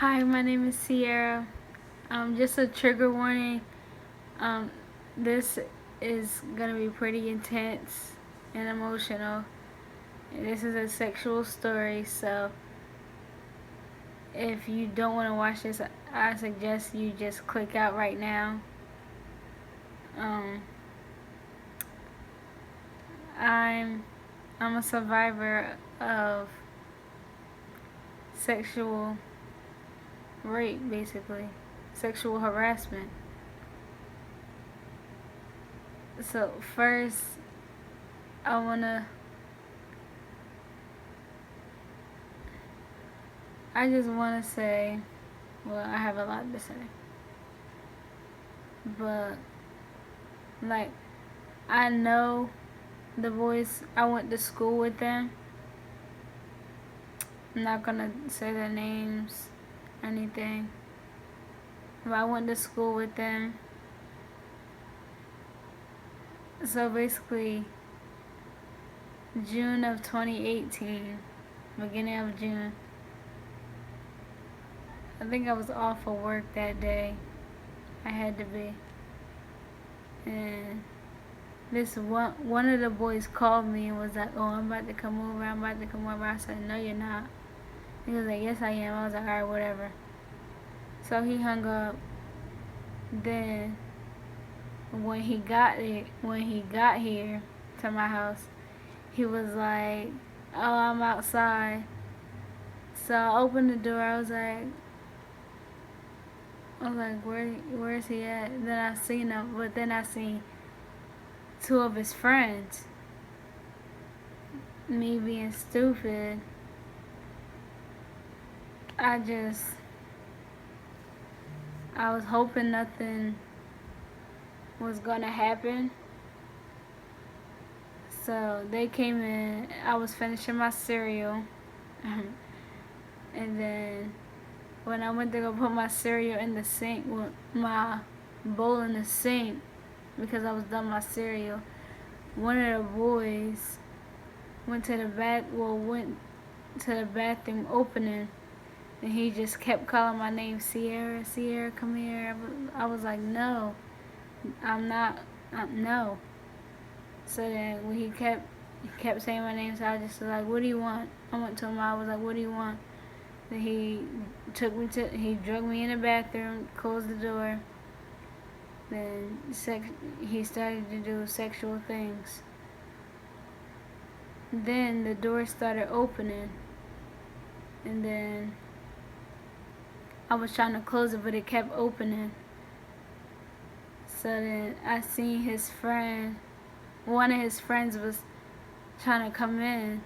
Hi, my name is Sierra. Just a trigger warning. Um, this is gonna be pretty intense and emotional. This is a sexual story, so if you don't want to watch this, I suggest you just click out right now. Um, I'm I'm a survivor of sexual rape, basically, sexual harassment. So first, I wanna I just want to say, well, I have a lot to say, but like, I know the boys, I went to school with them. I'm not gonna say their names, anything, but I went to school with them. So basically, June of 2018, beginning of June, I think I was off of work that day. I had to be. And this one of the boys called me and was like, "Oh, I'm about to come over. I'm about to come over." I said, "No, you're not." He was like, "Yes, I am." I was like, "Alright, whatever." So he hung up. Then when he got here to my house, he was like, "Oh, I'm outside." So I opened the door. I was like, where is he at? Then I seen him, but then I seen two of his friends. Me being stupid, I I was hoping nothing was gonna happen. So they came in. I was finishing my cereal, and then when I went to go put my cereal in the sink, with my bowl in the sink, because I was done my cereal, one of the boys went to the bathroom opening, and he just kept calling my name, Sierra, Sierra, come here. I was like, no, I'm not, no. So then when he kept saying my name, so I just was like, what do you want? I went to him, I was like, what do you want? Then he drugged me in the bathroom, closed the door. Then he started to do sexual things. Then the door started opening, and then I was trying to close it, but it kept opening. So then I seen his friend, one of his friends was trying to come in,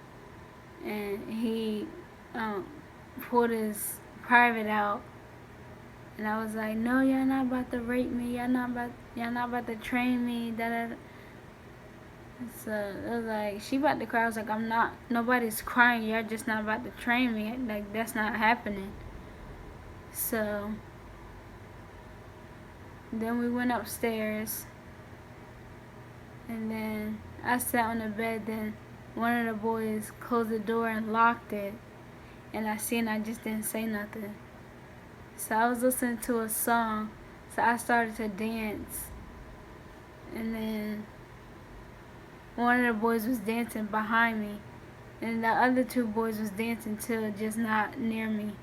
and he pulled his private out, and I was like, no, y'all not about to rape me, y'all not about to train me, da da da. So it was like, she about to cry. I was like, I'm not, nobody's crying, you're just not about to train me, like that's not happening. So then we went upstairs, and then I sat on the bed. Then one of the boys closed the door and locked it, and I just didn't say nothing. So I was listening to a song, so I started to dance, and then one of the boys was dancing behind me, and the other two boys was dancing too, just not near me.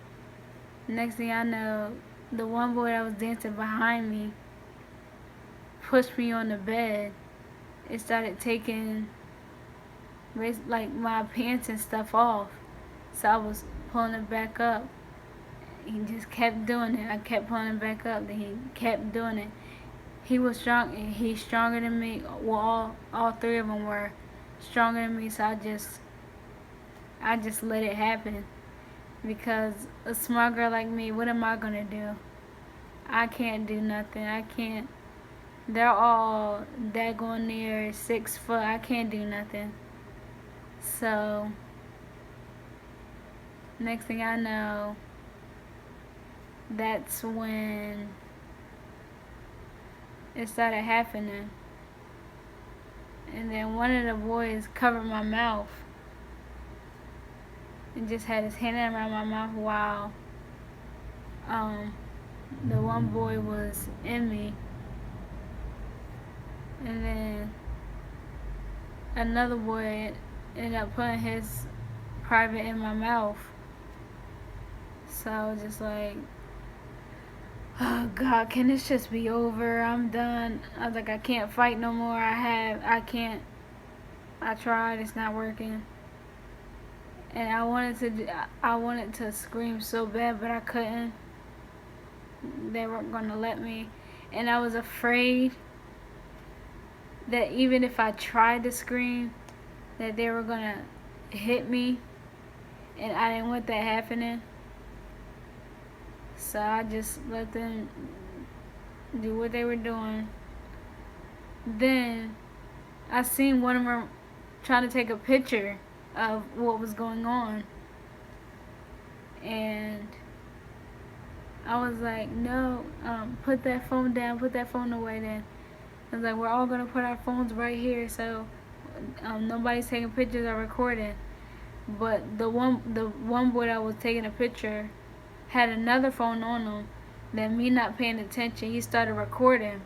Next thing I know, the one boy that was dancing behind me pushed me on the bed. It started taking like my pants and stuff off, so I was pulling it back up. He just kept doing it. I kept pulling it back up. Then he kept doing it. He was strong. He's stronger than me. Well, all three of them were stronger than me. So I just let it happen. Because a smart girl like me, what am I gonna do? I can't do nothing. I can't. They're all daggone near 6 foot. I can't do nothing. So next thing I know, that's when it started happening. And then one of the boys covered my mouth and just had his hand around my mouth. Wow. um, the one boy was in me, and then another boy ended up putting his private in my mouth. So I was just like, oh God, can this just be over? I'm done. I was like, I can't fight no more. I can't. I tried. It's not working. And I wanted to scream so bad, but I couldn't. They weren't gonna let me, and I was afraid that even if I tried to scream, that they were gonna hit me, and I didn't want that happening. So I just let them do what they were doing. Then I seen one of them trying to take a picture of what was going on, and I was like, no, put that phone down, put that phone away. Then I was like, we're all gonna put our phones right here, so nobody's taking pictures or recording. But the one boy that was taking a picture had another phone on him. Then me not paying attention, he started recording.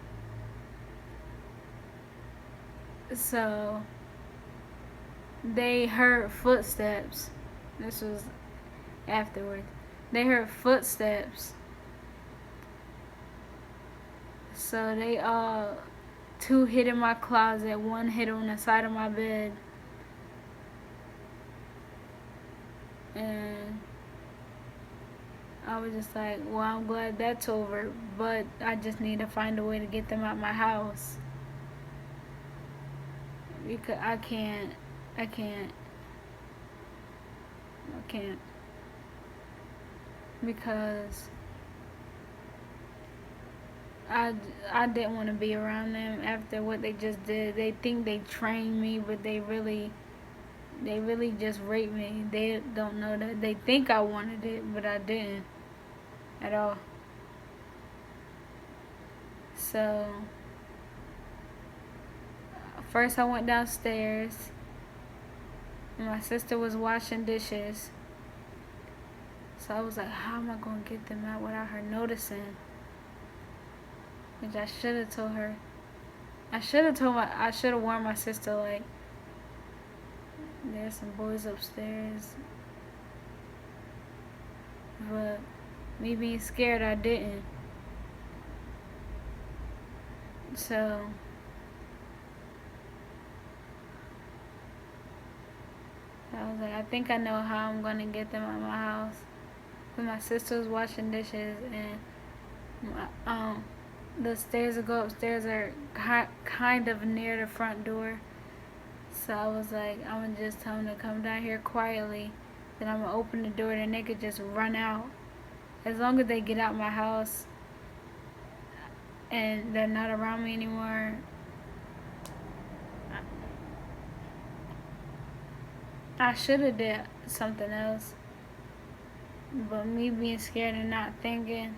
So they heard footsteps. This was afterwards. They heard footsteps. So they two hid in my closet, one hid on the side of my bed. And I was just like, well, I'm glad that's over, but I just need to find a way to get them out my house. Because I can't, I can't, I can't. Because I didn't want to be around them after what they just did. They think they trained me, but they really just raped me. They don't know that. They think I wanted it, but I didn't at all. So first I went downstairs, and my sister was washing dishes. So I was like, how am I going to get them out without her noticing? Which I should have told her. I should have warned my sister, like, there's some boys upstairs. But me being scared, I didn't. So I was like, I think I know how I'm going to get them out of my house. But my sister was washing dishes, and the stairs that go upstairs are kind of near the front door. So I was like, I'm going to just tell them to come down here quietly. Then I'm going to open the door, and they could just run out. As long as they get out my house and they're not around me anymore, I should have did something else. But me being scared and not thinking.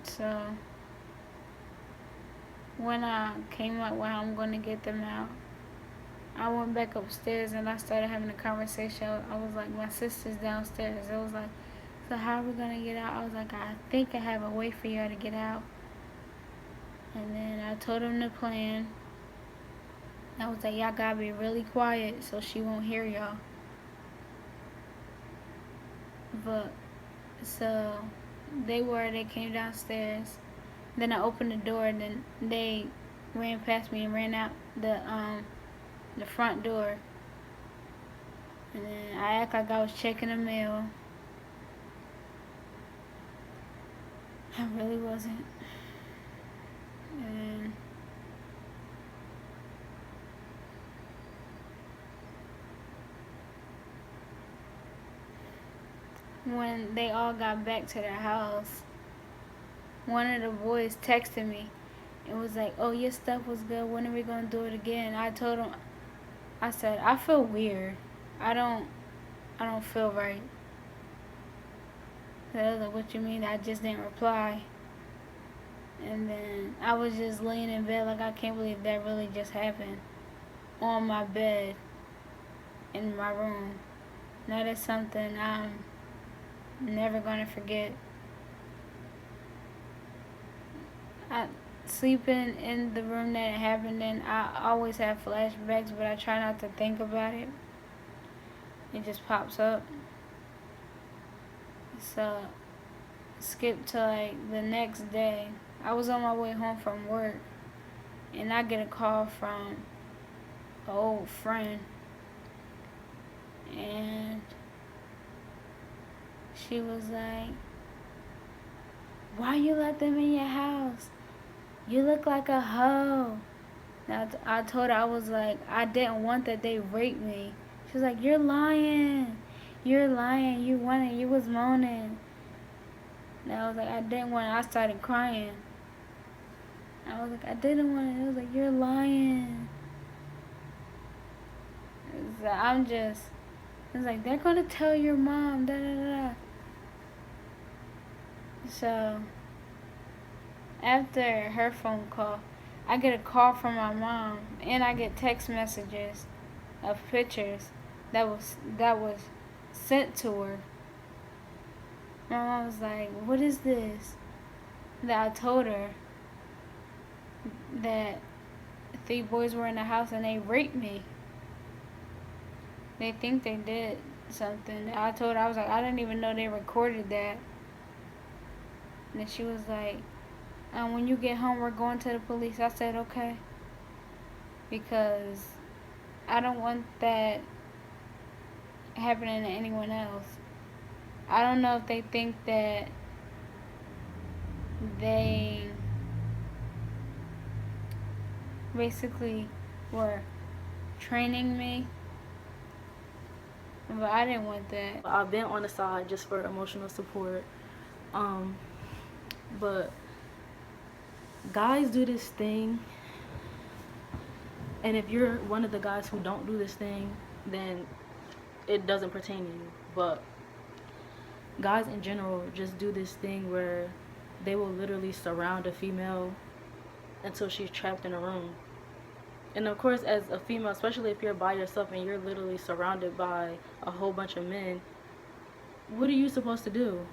So when I came up with how I'm going to get them out, I went back upstairs and I started having a conversation. I was like, my sister's downstairs. It was like, so how are we going to get out? I was like, I think I have a way for y'all to get out. And then I told them the plan. I was like, y'all got to be really quiet so she won't hear y'all. But, so they came downstairs. Then I opened the door, and then they ran past me and ran out the front door. And then I act like I was checking the mail. I really wasn't. And when they all got back to their house, one of the boys texted me. It was like, oh, your stuff was good. When are we going to do it again? I told him, I said, I feel weird. I don't feel right. So I was like, what you mean? I just didn't reply. And then I was just laying in bed like, I can't believe that really just happened. On my bed. in my room. That is something I'm never gonna forget. Sleeping in the room that it happened in, I always have flashbacks, but I try not to think about it. It just pops up. So, skip to like the next day. I was on my way home from work, and I get a call from an old friend, and she was like, "Why you let them in your house? You look like a hoe." Now I told her, I was like, I didn't want that they raped me. She was like, "You're lying. You're lying. You wanted. You was moaning." And I was like, I didn't want it. I started crying. I was like, I didn't want it. It was like, "You're lying." So it's like, they're gonna tell your mom. Da da da. So after her phone call, I get a call from my mom, and I get text messages of pictures that was sent to her. My mom was like, "What is this?" That I told her that 3 boys were in the house and they raped me. They think they did something. I told her, I was like, I didn't even know they recorded that. And then she was like, "When you get home, we're going to the police." I said, "Okay." Because I don't want that happening to anyone else. I don't know if they think that they basically were training me, but I didn't want that. I've been on the side just for emotional support. But guys do this thing, and if you're one of the guys who don't do this thing, then it doesn't pertain to you. But guys in general just do this thing where they will literally surround a female until she's trapped in a room. And of course, as a female, especially if you're by yourself and you're literally surrounded by a whole bunch of men, what are you supposed to do?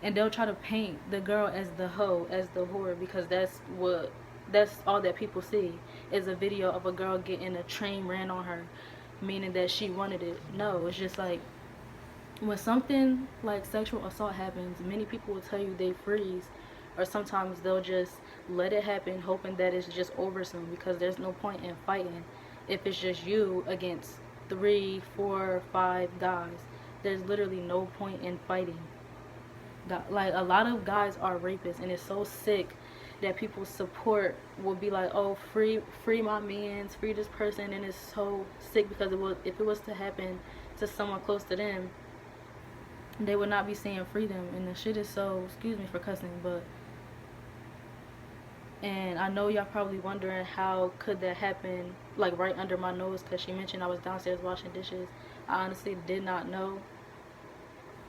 And they'll try to paint the girl as the hoe, as the whore, because that's all that people see is a video of a girl getting a train ran on her, meaning that she wanted it. No, it's just like, when something like sexual assault happens, many people will tell you they freeze, or sometimes they'll just let it happen, hoping that it's just over soon, because there's no point in fighting if it's just you against 3, 4, 5 guys. There's literally no point in fighting. Like, a lot of guys are rapists, and it's so sick that people's support will be like, "Oh, free my mans, free this person," and it's so sick because if it was to happen to someone close to them, they would not be saying free them. And the shit is so, excuse me for cussing, but, and I know y'all probably wondering how could that happen like right under my nose, because she mentioned I was downstairs washing dishes. I honestly did not know,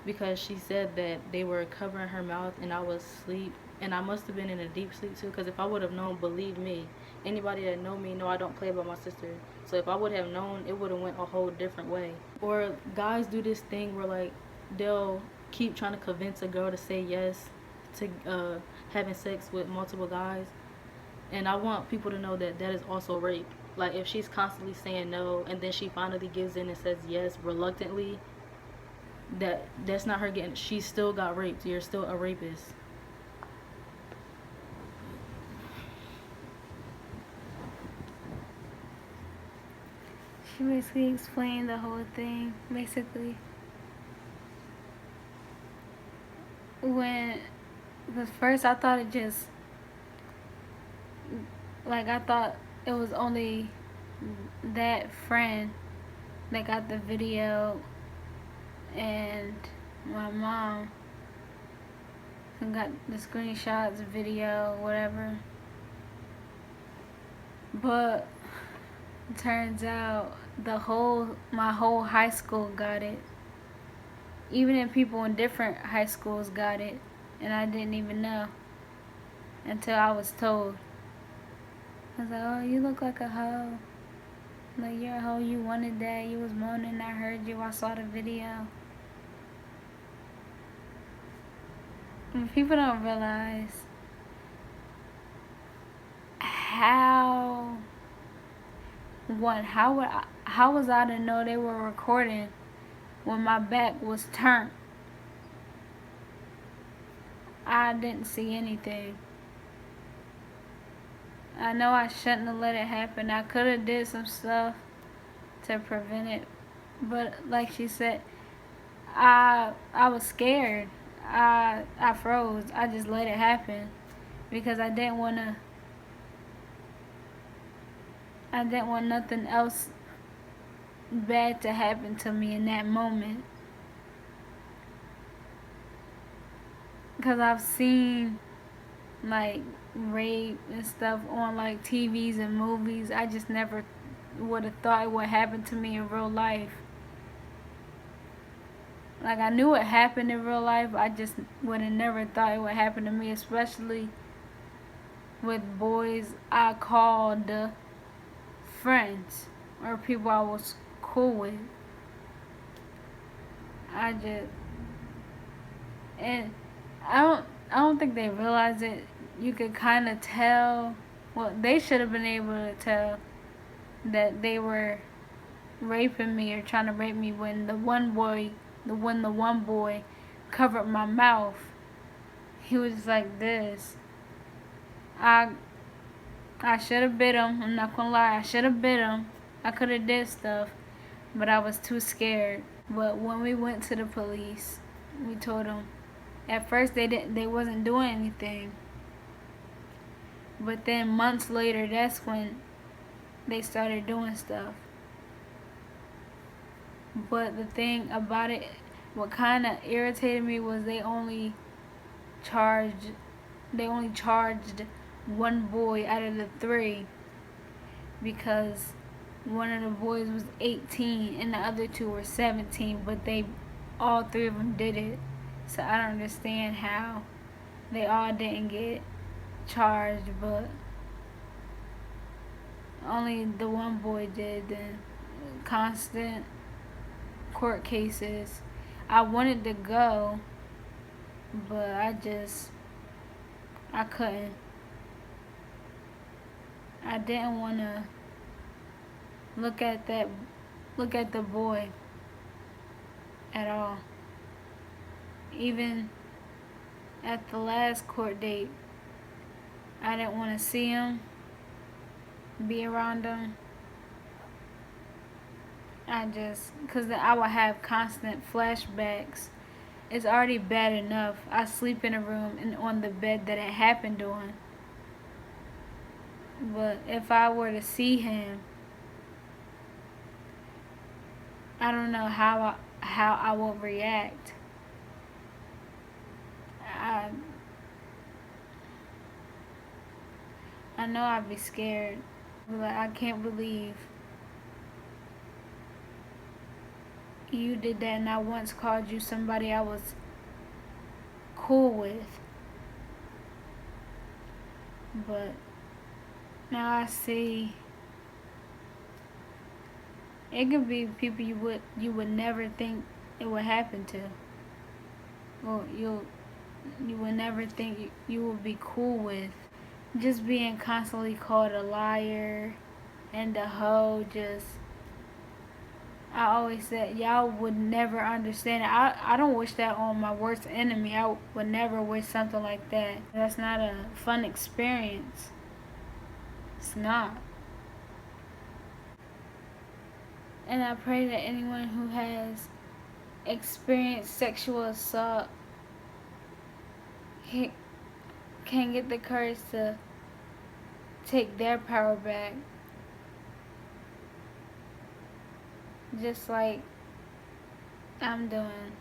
because she said that they were covering her mouth and I was asleep, and I must have been in a deep sleep too, because if I would have known, believe me, anybody that know me know I don't play about my sister. So if I would have known, it would have went a whole different way. Or guys do this thing where like they'll keep trying to convince a girl to say yes to having sex with multiple guys, and I want people to know that that is also rape. Like, if she's constantly saying no and then she finally gives in and says yes reluctantly, that's not her getting, she still got raped. You're still a rapist. She basically explained the whole thing. Basically, because first I thought I thought it was only that friend that got the video, and my mom got the screenshots, video, whatever. But it turns out my whole high school got it. Even people in different high schools got it, and I didn't even know until I was told. I was like, "Oh, you look like a hoe." Like, you're a hoe, you wanted that, you was moaning, I heard you, I saw the video. And people don't realize how how was I to know they were recording when my back was turned? I didn't see anything. I know I shouldn't have let it happen. I could have did some stuff to prevent it, but like she said, I was scared. I froze. I just let it happen because I didn't want nothing else bad to happen to me in that moment. Because I've seen like rape and stuff on like TVs and movies. I just never would have thought it would happen to me in real life. Like, I knew it happened in real life, I just would have never thought it would happen to me, especially with boys I called friends or people I was cool with. I just and I don't think they realize it. You could kind of tell. Well, they should have been able to tell that they were raping me or trying to rape me when the one boy covered my mouth. He was like this. I I should have bit him. I'm not gonna lie. I should have bit him. I could have did stuff, but I was too scared. But when we went to the police, we told them. At first they wasn't doing anything. But then months later, that's when they started doing stuff. But the thing about it, what kind of irritated me was charged they only charged one boy out of the three because one of the boys was 18 and the other two were 17, but all three of them did it. So I don't understand how they all didn't get charged, but only the one boy did. Then constant court cases. I wanted to go, but I couldn't. I didn't want to look at the boy at all. Even at the last court date, I didn't want to see him, be around him. Because I would have constant flashbacks. It's already bad enough. I sleep in a room and on the bed that it happened on. But if I were to see him, I don't know how I would react. I know I'd be scared. Like, I can't believe you did that, and I once called you somebody I was cool with. But now I see it could be people you would never think it would happen to. Or you would never think you would be cool with. Just being constantly called a liar and a hoe, I always said y'all would never understand it. I don't wish that on my worst enemy. I would never wish something like that. That's not a fun experience. It's not. And I pray that anyone who has experienced sexual assault can get the courage to take their power back. Just like I'm doing.